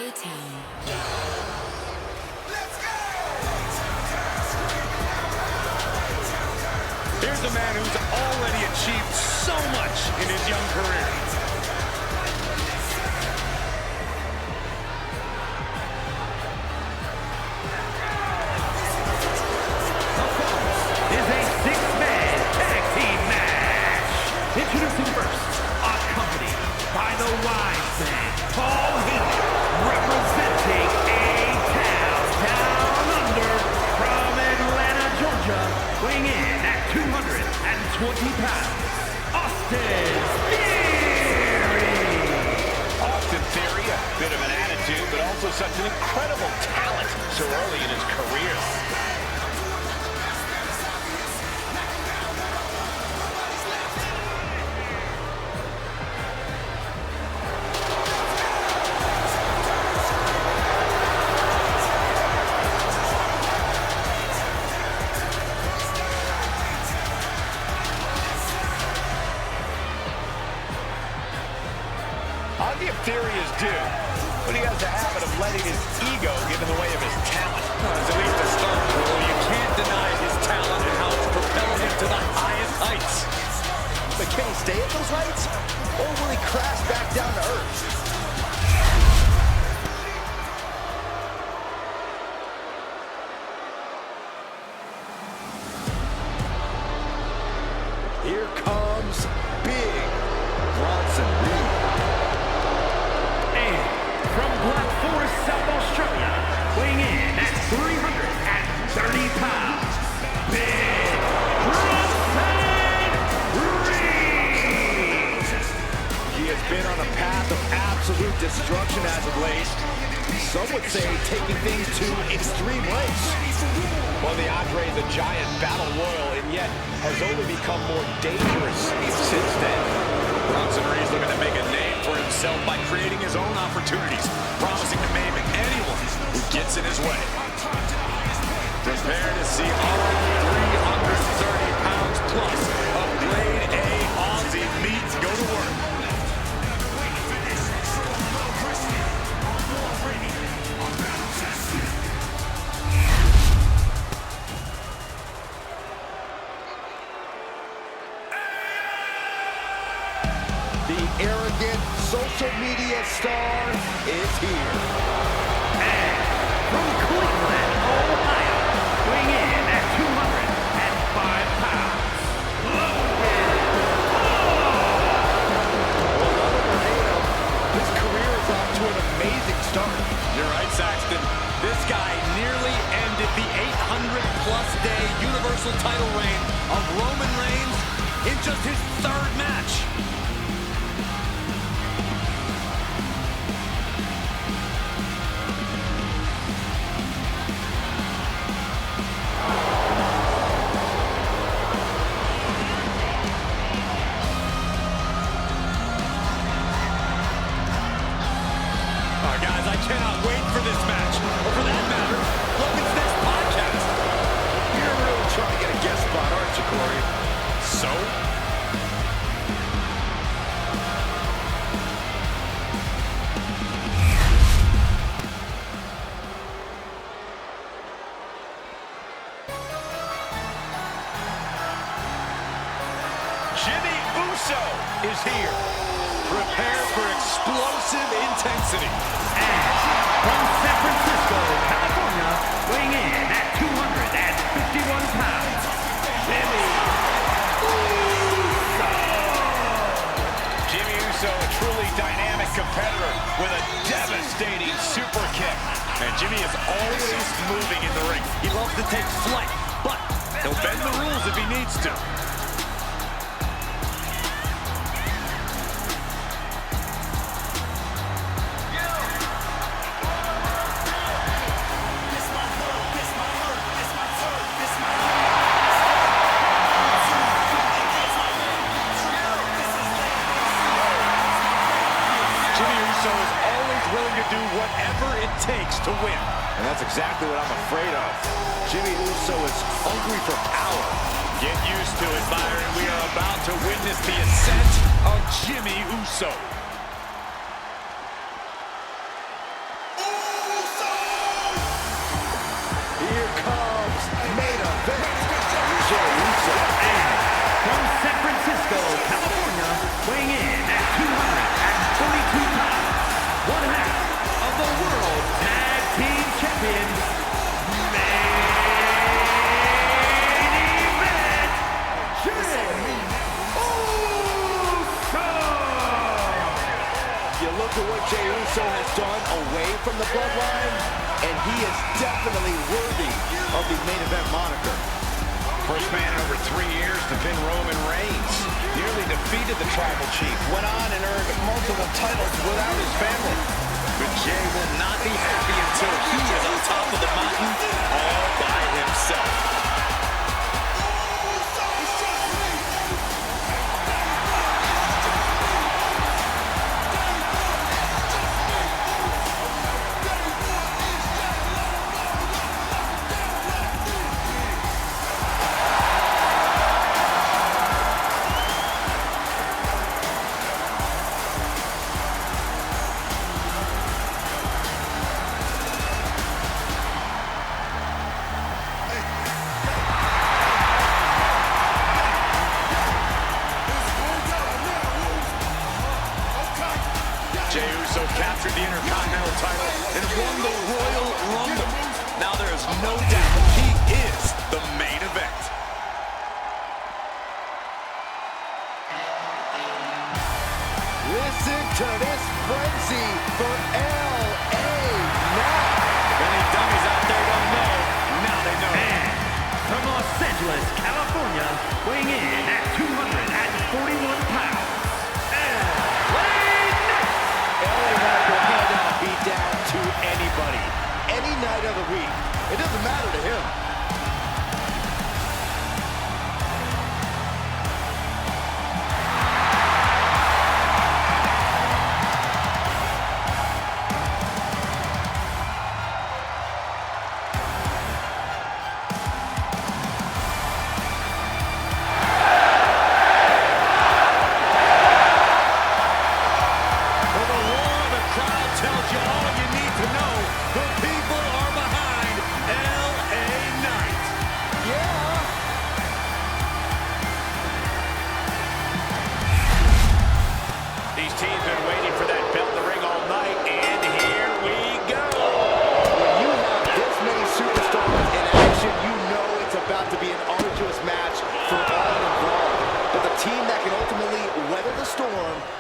Team. Here's a man who's already achieved so much in his young career. Is a six-man tag team match. Introducing first, accompanied by the wise man, Paul Heyman, representing A-Town Down Under from Atlanta, Georgia, weighing in at 220 pounds, Austin Theory. Austin Theory, a bit of an attitude, but also such an incredible talent so early in his career. I'll give Theory his due, but he has a habit of letting his ego get in the way of his talent. It's at least a start, Cole. You can't deny his talent and how it's propelled him to the highest heights. But can he stay at those heights, or will he crash back down to earth? Here comes Big Bronson Reed. And from Black Forest, South Australia, weighing in at 330 pounds, Big Bronson Reed. He has been on a path of absolute destruction as of late. Some would say taking things to extreme lengths. Well, the Andre the Giant Battle Royal, and yet has only become more dangerous since then. Bronson Reed's looking to make a name for himself by creating his own opportunities, promising to maim anyone who gets in his way. Prepare to see all 330 pounds plus of Grade A Aussie meat go to work. The arrogant social media star is here. And from Cleveland, Ohio, weighing in at 205 pounds, Logan Paul. His career is off to an amazing start. You're right, Saxton. This guy nearly ended the 800-plus day Universal title reign of Roman Reigns in just his third match. Guys, I cannot wait for this match. Or for that matter, Logan's next podcast. You're really trying to get a guest spot, aren't you, Corey? So? Jimmy Uso is here. Prepare for explosive intensity. And from San Francisco, California, weighing in at 251 pounds, Jimmy Uso. Jimmy Uso, a truly dynamic competitor with a devastating super kick. And Jimmy is always moving in the ring. He loves to take flight, but he'll bend the rules if he needs to. Willing to do whatever it takes to win. And that's exactly what I'm afraid of. Jimmy Uso is hungry for power. Get used to it, Byron. We are about to witness the ascent of Jimmy Uso. First man in over 3 years to pin Roman Reigns. Nearly defeated the tribal chief. Went on and earned multiple titles without his family. But Jay will not be happy until he is on top of the mountain all by himself. Jey Uso captured the Intercontinental title and won the Royal Rumble. Now there is no doubt he is the main event. Listen to this frenzy for LA Knight. Many dummies out there don't know. Now they know. And from Los Angeles, California, weighing in at 241 pounds, LA Knight will hand out a beat down to anybody, any night of the week. It doesn't matter to him.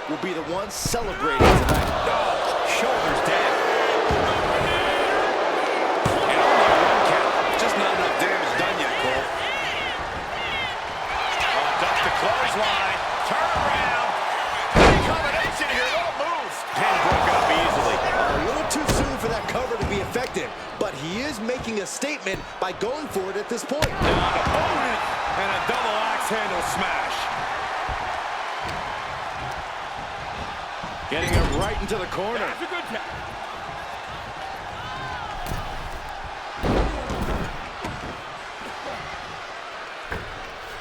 Will be the one celebrating tonight. Oh, shoulders down. And only one count. Just not enough damage done yet, Cole. Oh, ducks the clothesline. Turn around. Big combination here. What a move. Pin broke up easily. A little too soon for that cover to be effective, but he is making a statement by going for it at this point. Opponent and a double axe handle smash. Getting him right into the corner. That's a good tap.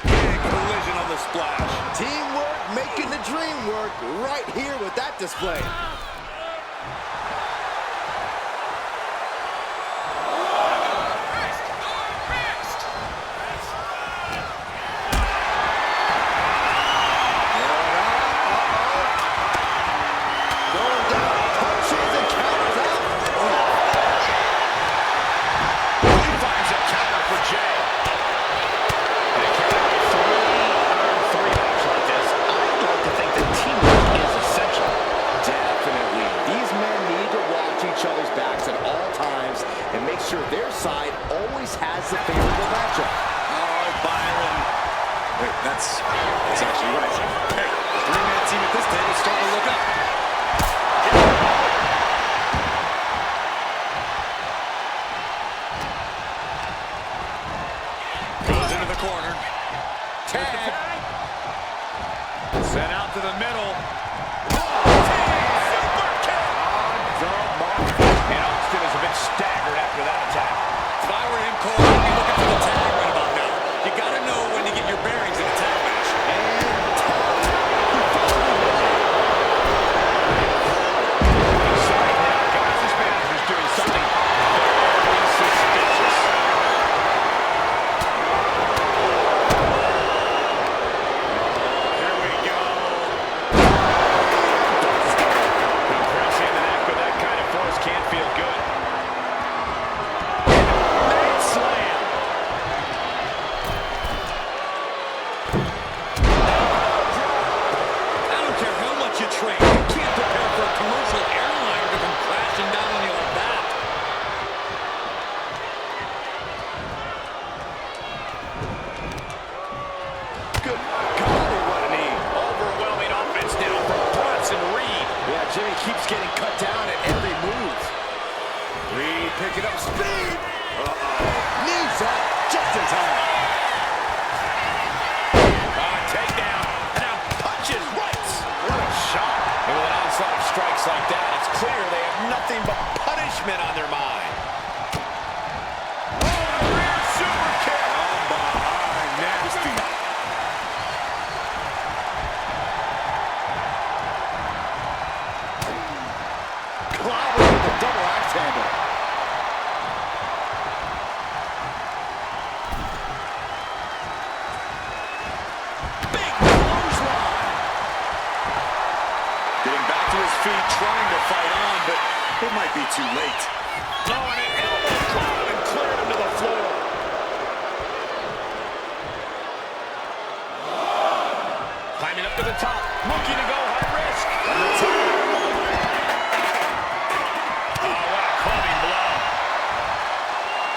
Big collision on the splash. Teamwork making the dream work right here with that display. Their side always has the favorable matchup. Oh, Byron. Wait, that's actually right. Hey, the three-man team at this table is starting to look up. Goes into the corner. Tag. Sent out to the middle. Super kick. On the mark. And Austin is a bit staggered after that attack. If I were him, Cole, I'd be looking for the tag right about now. You got to know when to get your bearings in a tag match. Inside now, guys, this manager's doing something very suspicious. Here we go. nothing but punishment on their mind. Oh, rear super kick. From behind, nasty. Clobber with a double axe handle. Big clothesline. Getting back to his feet, trying to fight on, but it might be too late. Oh, and an elbow drop and cleared him to the floor. Climbing up to the top, looking to go high risk. On the top. Oh, what a clubbing blow.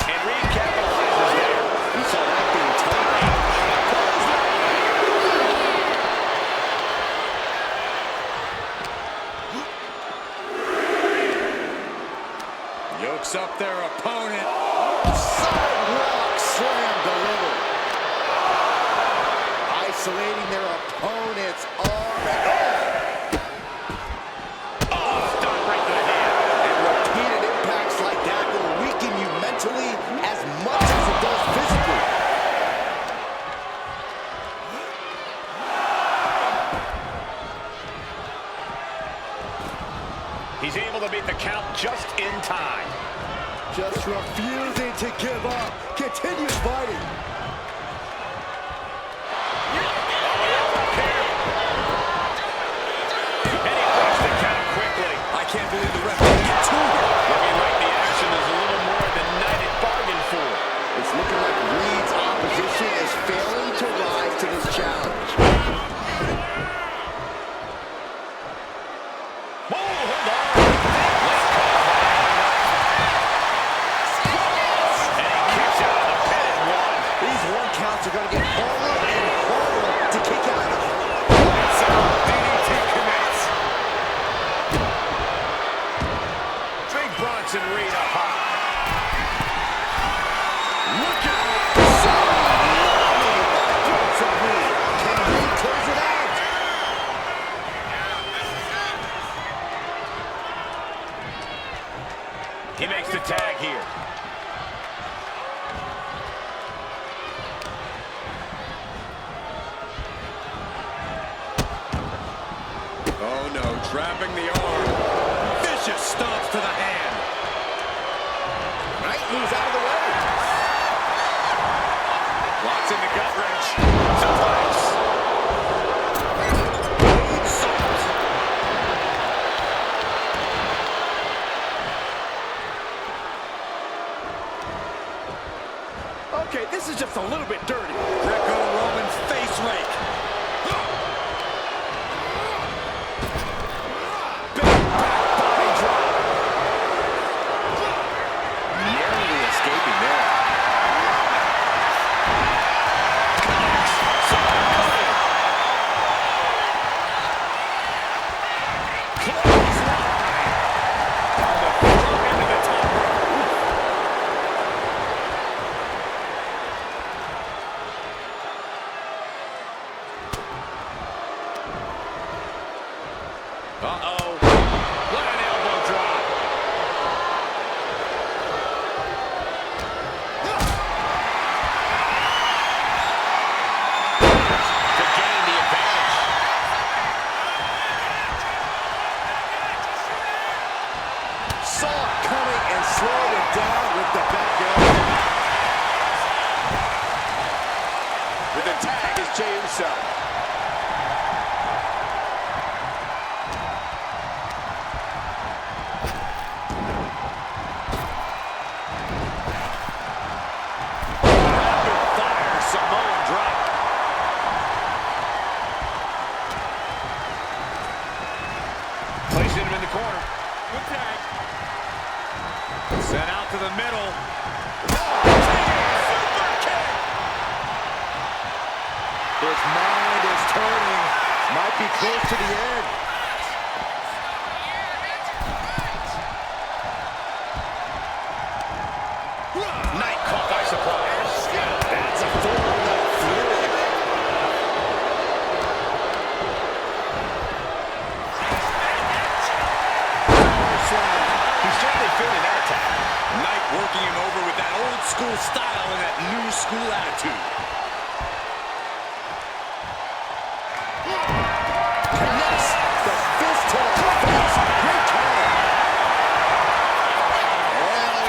And Reed capitalizes there. You saw that being tight. Yokes up their opponent. Sidewalk slam delivered. Isolating their opponent's arm. Oh, stop right to the hand. And repeated impacts like that will weaken you mentally as much as it does physically. He's able to beat the count just in time. Just refusing to give up. Continues fighting. And he breaks the count quickly. I can't believe the ref didn't get to him. Looking like the action is a little more than Knight had bargained for. It's looking like Reed's opposition is failing to rise to this challenge. Oh, hold on. And he kicks out of the pin at one. These one counts are going to get harder and harder to kick out of. Lights out. DDT commits. Big Bronson Reed up high. Look at that. Bronson Reed. Can Reed close it out? He makes the tag here. Oh no, trapping the arm. Vicious stomps to the hand. Knight moves out of the way. Locks in the gut wrench. Suplex. Salt. Okay, this is just a little bit dirty. Greco-Roman face rake. Big back body drop. Narrowly escaping there. Uh-oh. What an elbow drop. To gain the advantage. Saw it coming and slowed it down with the back elbow. With the tag is Jey Uso. Rapid-fire Samoan drop. Placing him in the corner. Good tag. Sent out to the middle. Super kick. His mind is turning. Might be close to the end. Knight caught by surprise. That's a forward left fluid. Power slam. He's attitude. Connects the fist to the face. Great counter. LA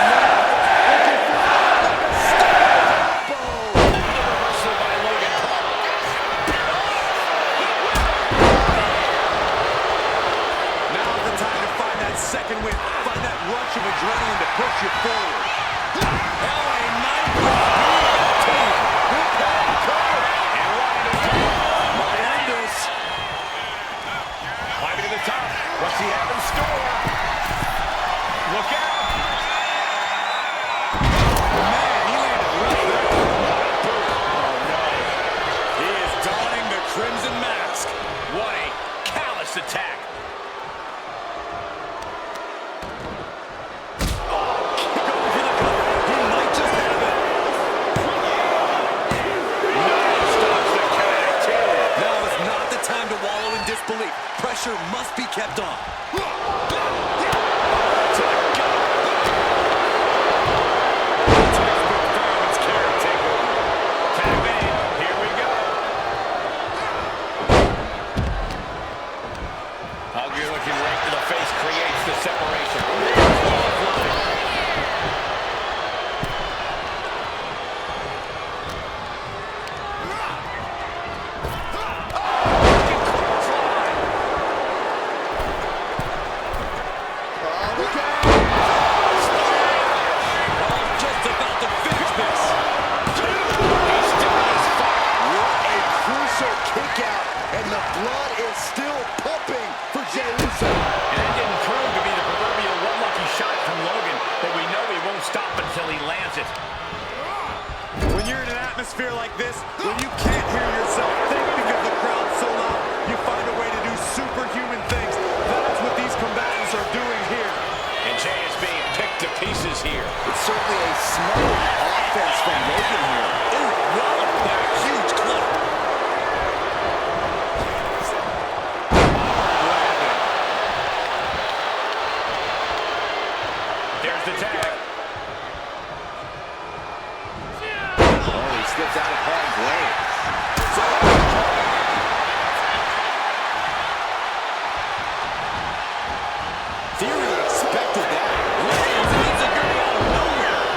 Knight looking for a step elbow. Reversal by Logan Paul. Now's the time to find that second win. Find that rush of adrenaline to push you forward. LA Knight Climbing to the top. What's he have in store? Look out. Man, he landed right there. Oh, no. He is donning the crimson mask. What a callous attack. Going for the cover. He might just have it. No, stops the connectivity. Now is not the time to wallow in disbelief. Pressure must be kept on. Ugly looking right to the face creates the separation. Just about to finish this. He's still in his fight. What a crucial kick out, and the blood is still pumping for Jey Uso. And that didn't prove to be the proverbial one lucky shot from Logan, but we know he won't stop until he lands it. When you're in an atmosphere like this, when you can't hear yourself think because the crowd's so loud, you find a way to do superhuman things. That's what these combatants are doing here. And Jey is being picked to pieces here. It's certainly a smart offense from Logan here. Ooh, wow, that huge club. There's the tag. Oh, he slipped out of harm's way. Theory expected that. Lands and it's a girl out of nowhere.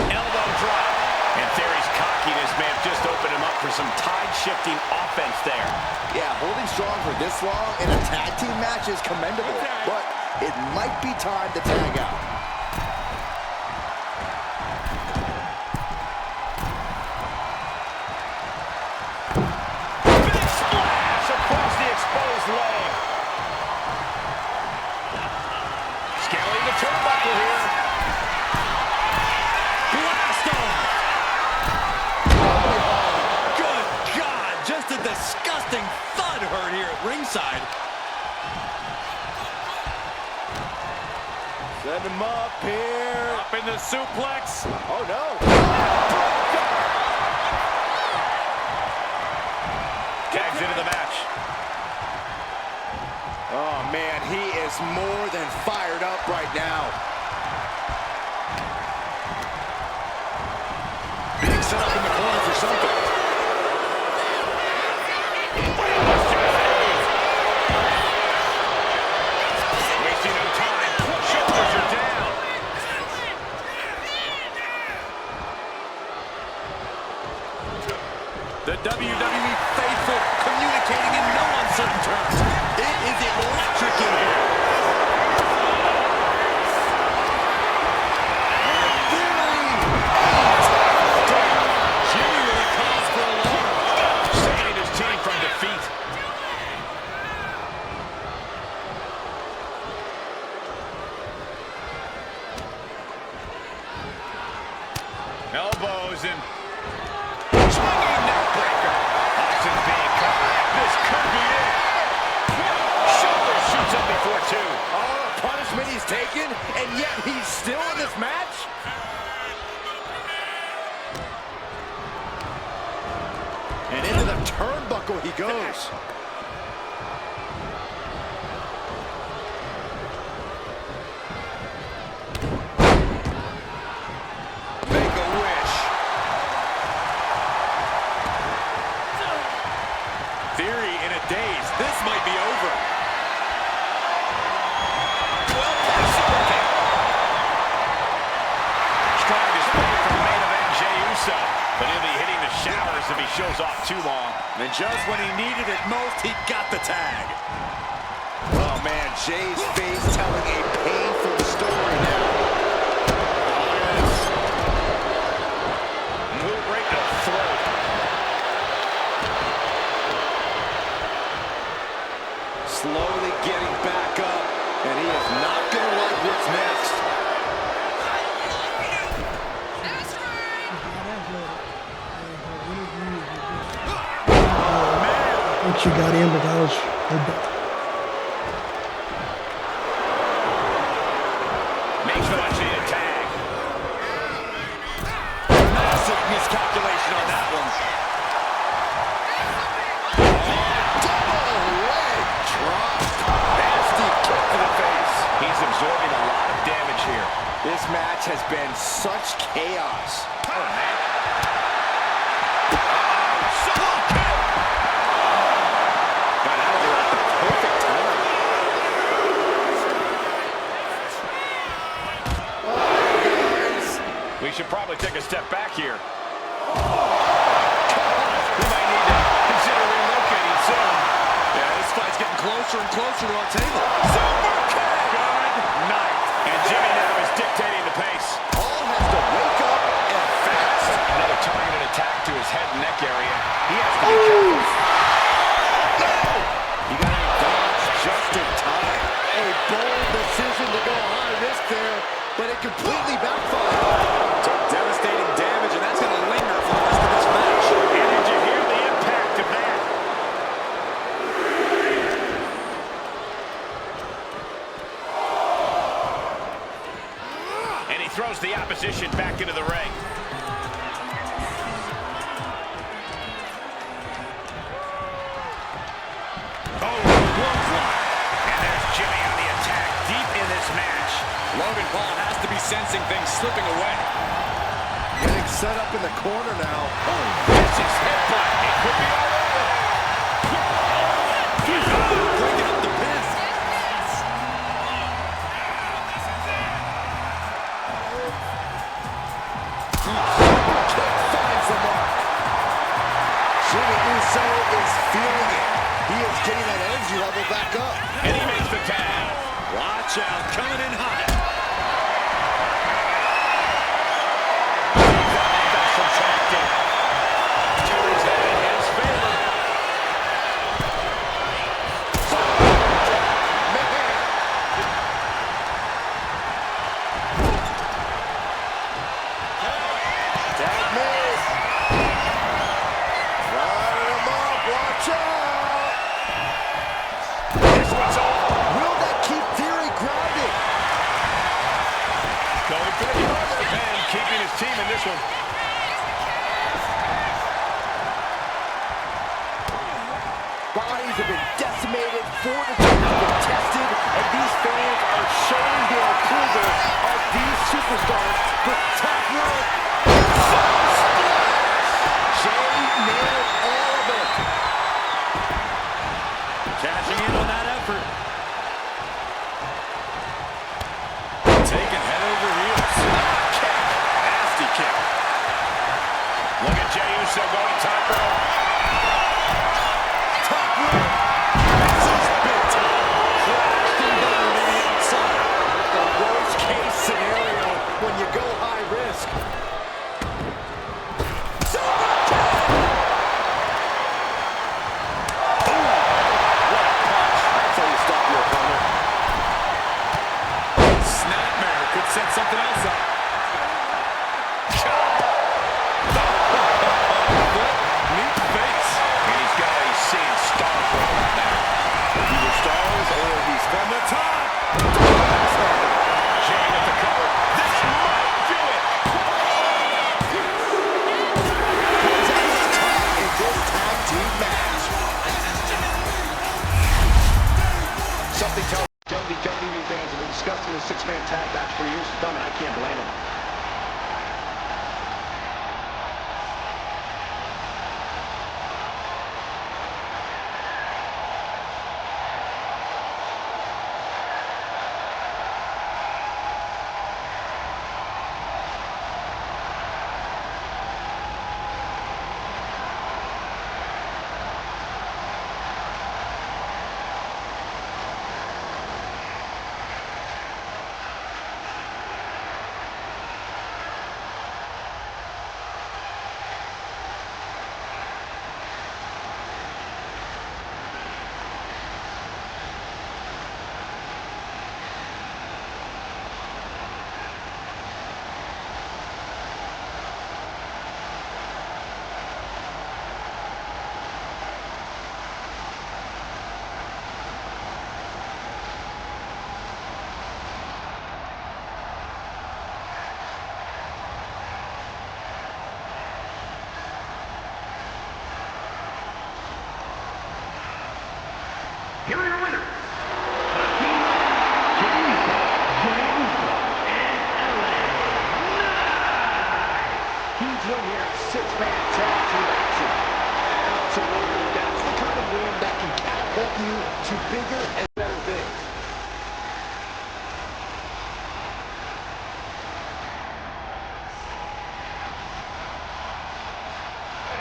Elbow drop. And Theory's cockiness may have just opened him up for some tide-shifting offense there. Yeah, holding strong for this long in a tag team match is commendable, but it might be time to tag out. Big splash across the exposed leg. Scaling the turnbuckle here. Blast off! Good God, just a disgusting thud heard here at ringside. Set him up here. Up in the suplex. Oh, no. Tags into the match. Oh, man, he is more than fired up right now. Being set up in the corner for something. Wasting no time. Shoulders are down. The WWE faithful communicating in no uncertain terms. It is electric in here. Jimmy with a cause for alarm. Saving his team from defeat. Elbows and swinging neck breaker. Options being covered. This could be it. Shoulder shoots up before two. All the punishment he's taken, and yet he's still in this match? And into the turnbuckle he goes. shows off too long. And just when he needed it most, he got the tag. Oh, man, Jay's face telling a painful story now. Move right to the throat. Slowly getting back up, and he is not going to like what's next. She got in, but that was Makes the much-needed tag. Massive miscalculation on that one. Double leg drop. Nasty kick to the face. He's absorbing a lot of damage here. This match has been such chaos. Oh, man. We should probably take a step back here. We might need to consider relocating soon. Yeah, this fight's getting closer and closer to our table. Super kick! Good night. And Jimmy now is dictating the pace. Paul has to wake up and fast. Another targeted attack to his head and neck area. He has to be careful. He got a dodge just in time. A bold decision to go high risk there, but it completely backfired. Took devastating damage, and that's going to linger for the rest of this match. And did you hear the impact of that? And he throws the opposition back into the ring. Oh, clothesline. And there's Jimmy on the attack deep in this match. Logan Paul has to be sensing things slipping away. Getting set up in the corner now. Oh, this is headbutt. It could be all over. Breaking up the pin. Kick finds the mark. Jimmy Uso is feeling it. He is getting that energy level back up. And he makes the tag. Watch out, coming in hot. Subtracted. Turns that in his favor. Tag miss. Riding him up, watch out. This one's over. Will that keep Theory grounded? Going for the cover. And keeping his team in this one. Bodies have been decimated, fortitude has been tested, and these fans are showing their approval of these superstars with top rope. Jay nailed all of it. Cashing in on that effort. Taking head over heels. Kick. Nasty kick. Look at Jey Uso going top rope. Top rope. This is big time. Crashed and burned on the outside. The worst case scenario when you go high risk. Super kick. Ooh, what a punch. That's how you stop your opponent. Snapmare could set something else up. Meet face. And he's seeing stars right now. Either stars or he's from the top. Jey with the cover. This might do it. Comes out on top in this tag team match. Something tells me WWE fans have been discussing this six-man tag match for years to come, and I can't blame them. Here are your winners, Batista, Jey Uso, and LA Knight. Huge win here, six-man tag team action. Absolutely, that's the kind of win that can catapult you to bigger and